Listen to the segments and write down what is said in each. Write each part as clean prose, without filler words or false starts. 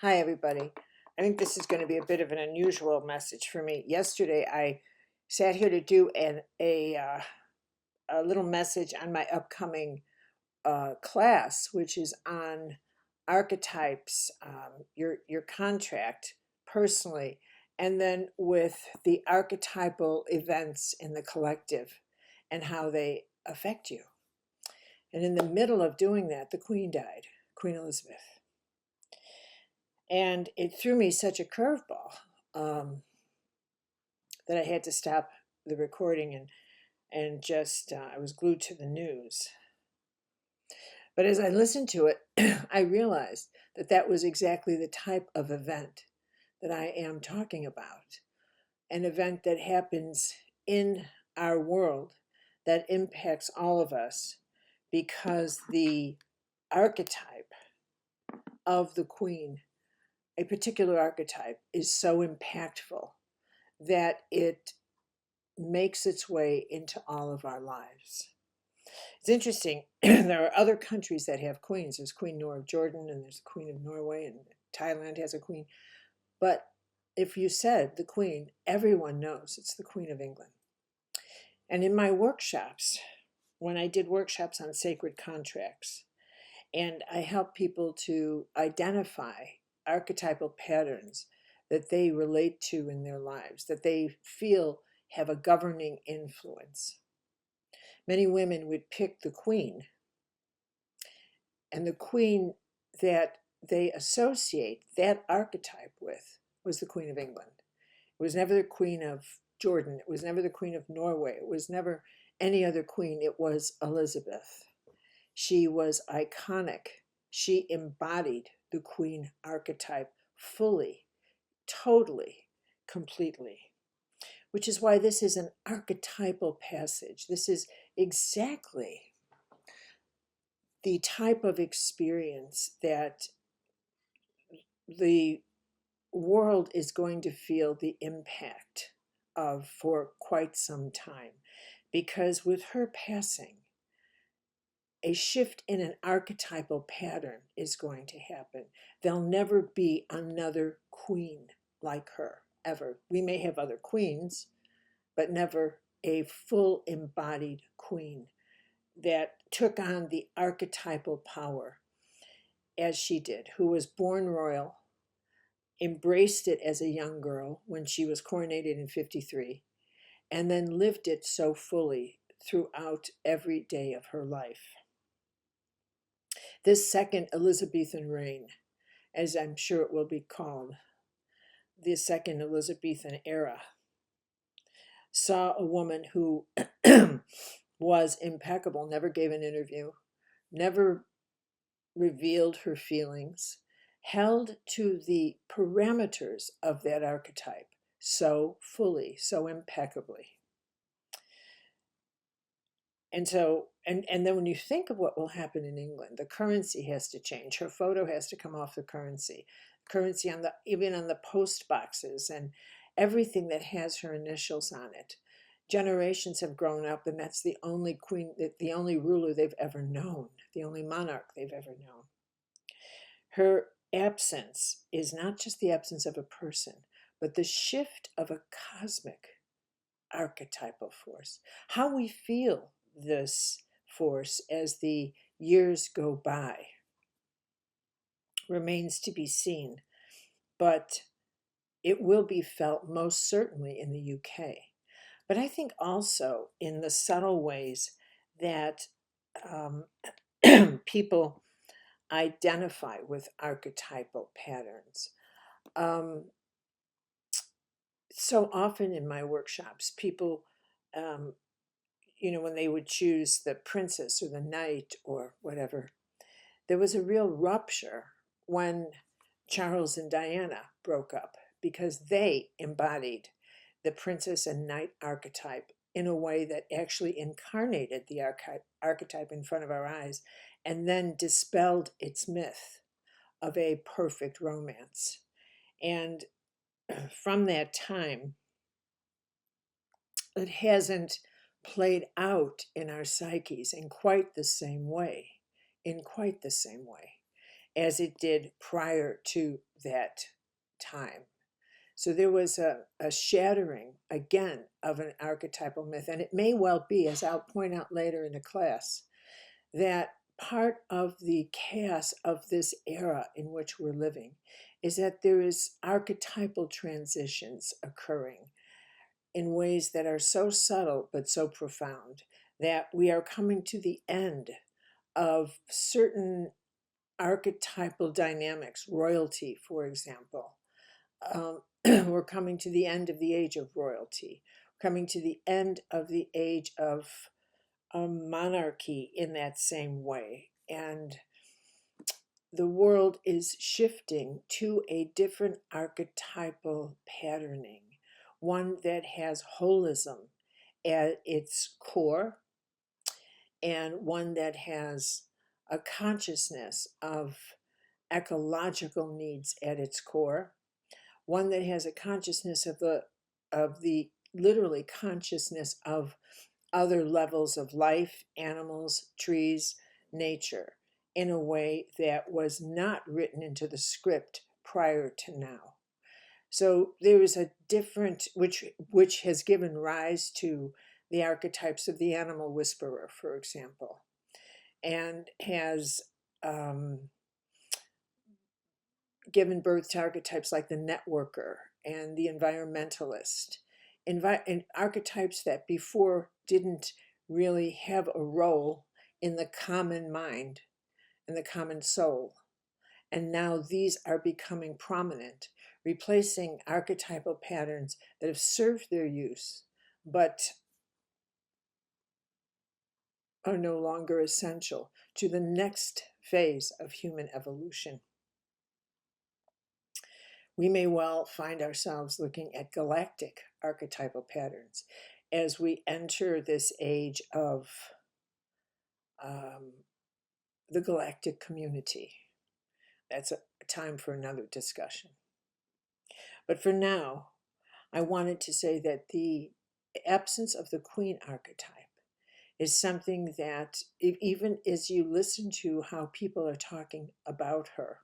Hi, everybody. I think this is going to be a bit of an unusual message for me. Yesterday, I sat here to do a little message on my upcoming class, which is on archetypes, your contract personally, and then with the archetypal events in the collective and how they affect you. And in the middle of doing that, the Queen died, Queen Elizabeth. And it threw me such a curveball that I had to stop the recording and just I was glued to the news. But as I listened to it, I realized that that was exactly the type of event that I am talking about. An event that happens in our world that impacts all of us because the archetype of the queen, a particular archetype, is so impactful that it makes its way into all of our lives. It's interesting. There are other countries that have queens. There's Queen Noor of Jordan, and there's the Queen of Norway, and Thailand has a queen. But if you said the queen, everyone knows it's the Queen of England. And in my workshops, when I did workshops on sacred contracts, and I help people to identify archetypal patterns that they relate to in their lives, that they feel have a governing influence. Many women would pick the queen, and the queen that they associate that archetype with was the Queen of England. It was never the Queen of Jordan. It was never the Queen of Norway. It was never any other queen. It was Elizabeth. She was iconic. She embodied the queen archetype fully, totally, completely, which is why this is an archetypal passage. This is exactly the type of experience that the world is going to feel the impact of for quite some time. Because with her passing, a shift in an archetypal pattern is going to happen. There'll never be another queen like her, ever. We may have other queens, but never a full embodied queen that took on the archetypal power as she did, who was born royal, embraced it as a young girl when she was coronated in 53, and then lived it so fully throughout every day of her life. This second Elizabethan reign, as I'm sure it will be called, the second Elizabethan era, saw a woman who was impeccable, never gave an interview, never revealed her feelings, held to the parameters of that archetype so fully, so impeccably. And so, and then when you think of what will happen in England, the currency has to change. Her photo has to come off the currency on the, even on the post boxes and everything that has her initials on it. Generations have grown up, and that's the only queen, the only ruler they've ever known, the only monarch they've ever known. Her absence is not just the absence of a person, but the shift of a cosmic archetypal force. How we feel this force as the years go by remains to be seen, but it will be felt most certainly in the UK. But I think also in the subtle ways that people identify with archetypal patterns. So often in my workshops, people when they would choose the princess or the knight or whatever, there was a real rupture when Charles and Diana broke up because they embodied the princess and knight archetype in a way that actually incarnated the archetype in front of our eyes and then dispelled its myth of a perfect romance. And from that time, it hasn't played out in our psyches in quite the same way, as it did prior to that time. So there was a shattering, again, of an archetypal myth. And it may well be, as I'll point out later in the class, that part of the chaos of this era in which we're living is that there is archetypal transitions occurring in ways that are so subtle but so profound that we are coming to the end of certain archetypal dynamics, royalty, for example. We're coming to the end of the age of royalty, coming to the end of the age of monarchy in that same way. And the world is shifting to a different archetypal patterning, one that has holism at its core, and one that has a consciousness of ecological needs at its core, one that has a consciousness of the literally consciousness of other levels of life, animals, trees, nature, in a way that was not written into the script prior to now. So there is a different, which has given rise to the archetypes of the animal whisperer, for example, and has given birth to archetypes like the networker and the environmentalist, and archetypes that before didn't really have a role in the common mind and the common soul. And now these are becoming prominent, replacing archetypal patterns that have served their use, but are no longer essential to the next phase of human evolution. We may well find ourselves looking at galactic archetypal patterns as we enter this age of the galactic community. That's a time for another discussion. But for now, I wanted to say that the absence of the Queen archetype is something that, even as you listen to how people are talking about her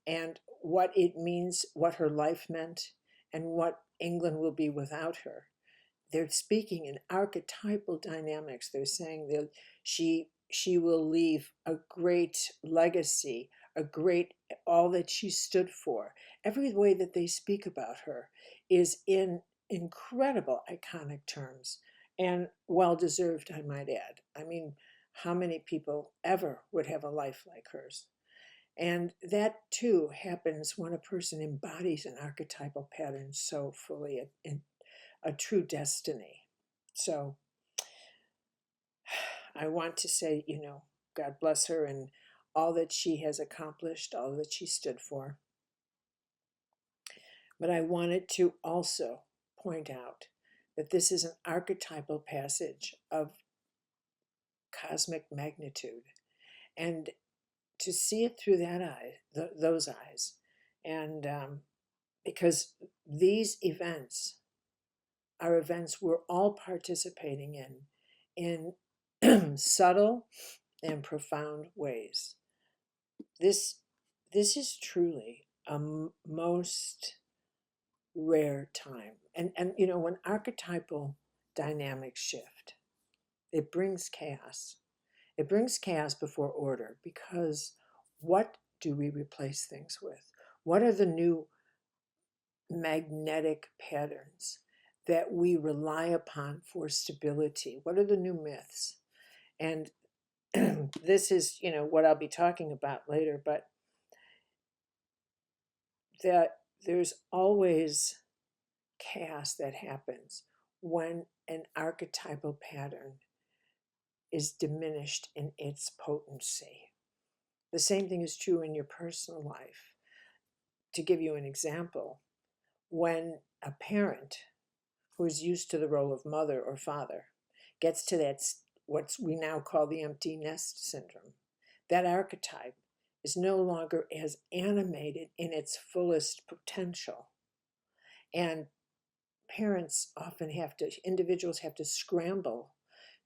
and what it means, what her life meant, and what England will be without her, they're speaking in archetypal dynamics. They're saying that she will leave a great legacy, a great, all that she stood for. Every way that they speak about her is in incredible iconic terms, and well-deserved, I might add. I mean, how many people ever would have a life like hers? And that too happens when a person embodies an archetypal pattern so fully, a true destiny. So I want to say, God bless her and all that she has accomplished, all that she stood for. But I wanted to also point out that this is an archetypal passage of cosmic magnitude, and to see it through that those eyes, and because these events are events we're all participating in subtle and profound ways. This is truly a most rare time, and when archetypal dynamics shift, it brings chaos. It brings chaos before order, because what do we replace things with? What are the new magnetic patterns that we rely upon for stability? What are the new myths? And this is, what I'll be talking about later, but that there's always chaos that happens when an archetypal pattern is diminished in its potency. The same thing is true in your personal life. To give you an example, when a parent who is used to the role of mother or father gets to that, what we now call the empty nest syndrome, that archetype is no longer as animated in its fullest potential. And individuals have to scramble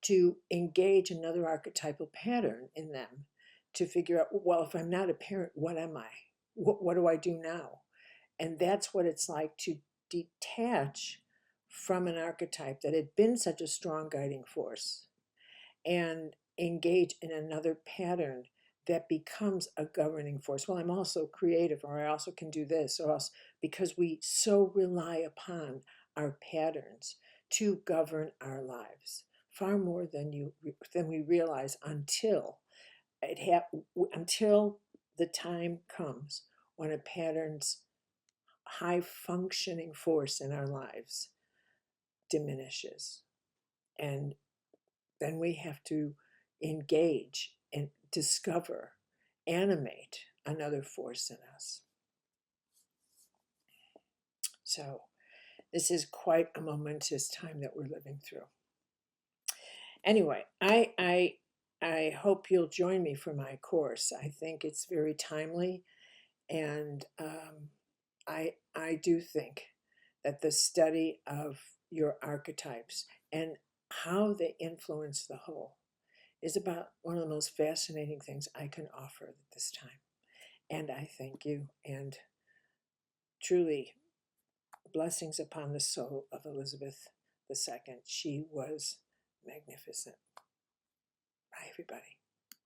to engage another archetypal pattern in them to figure out, well, if I'm not a parent, what am I? What do I do now? And that's what it's like to detach from an archetype that had been such a strong guiding force and engage in another pattern that becomes a governing force. Well, I'm also creative, or I also can do this, or else, because we so rely upon our patterns to govern our lives far more than we realize until until the time comes when a pattern's high functioning force in our lives diminishes, and then we have to engage and discover, animate another force in us. So this is quite a momentous time that we're living through. Anyway, I hope you'll join me for my course. I think it's very timely, and I do think that the study of your archetypes and how they influence the whole is about one of the most fascinating things I can offer at this time. And I thank you, and truly blessings upon the soul of Elizabeth II. She was magnificent. Bye, everybody.